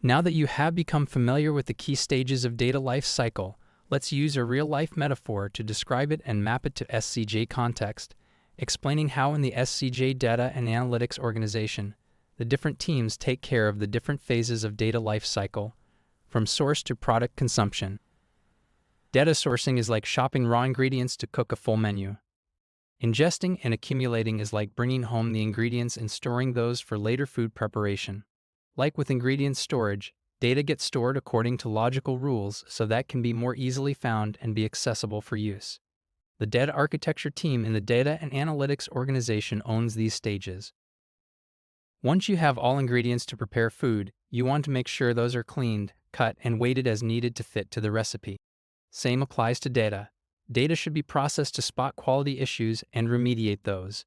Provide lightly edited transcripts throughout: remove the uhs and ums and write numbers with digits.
Now that you have become familiar with the key stages of data life cycle, let's use a real-life metaphor to describe it and map it to SCJ context, explaining how in the SCJ data and analytics organization, the different teams take care of the different phases of data life cycle, from source to product consumption. Data sourcing is like shopping raw ingredients to cook a full menu. Ingesting and accumulating is like bringing home the ingredients and storing those for later food preparation. Like with ingredient storage, data gets stored according to logical rules so that can be more easily found and be accessible for use. The data architecture team in the data and analytics organization owns these stages. Once you have all ingredients to prepare food, you want to make sure those are cleaned, cut, and weighted as needed to fit to the recipe. Same applies to data. Data should be processed to spot quality issues and remediate those.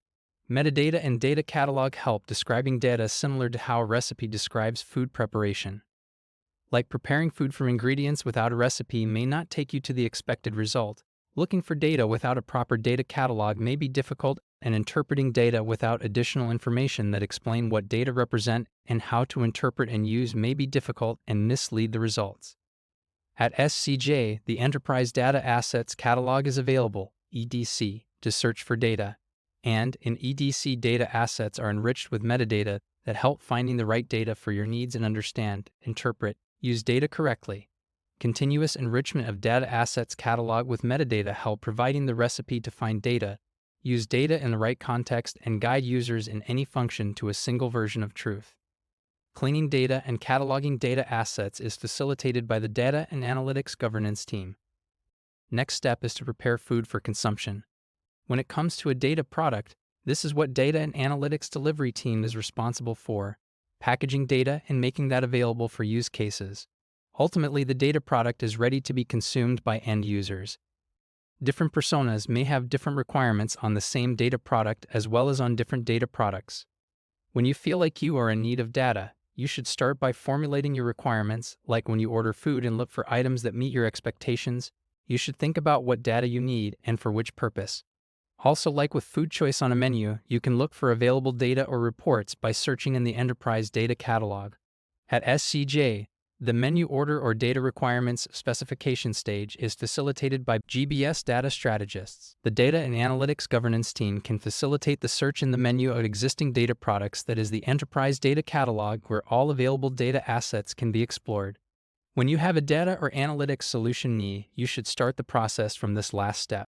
Metadata and data catalog help describing data similar to how a recipe describes food preparation. Like preparing food from ingredients without a recipe may not take you to the expected result, looking for data without a proper data catalog may be difficult, and interpreting data without additional information that explain what data represent and how to interpret and use may be difficult and mislead the results. At SCJ, the Enterprise Data Assets Catalog is available, EDC, to search for data, and in EDC data assets are enriched with metadata that help finding the right data for your needs and understand, interpret, use data correctly. Continuous enrichment of data assets catalog with metadata help providing the recipe to find data, use data in the right context, and guide users in any function to a single version of truth. Cleaning data and cataloging data assets is facilitated by the Data and Analytics Governance team. Next step is to prepare food for consumption. When it comes to a data product, this is what Data and Analytics Delivery team is responsible for, packaging data and making that available for use cases. Ultimately, the data product is ready to be consumed by end users. Different personas may have different requirements on the same data product as well as on different data products. When you feel like you are in need of data, you should start by formulating your requirements, like when you order food and look for items that meet your expectations. You should think about what data you need and for which purpose. Also, like with food choice on a menu, you can look for available data or reports by searching in the Enterprise Data Catalog. At SCJ, the menu order or data requirements specification stage is facilitated by GBS data strategists. The Data and Analytics Governance team can facilitate the search in the menu of existing data products, that is the Enterprise Data Catalog, where all available data assets can be explored. When you have a data or analytics solution need, you should start the process from this last step.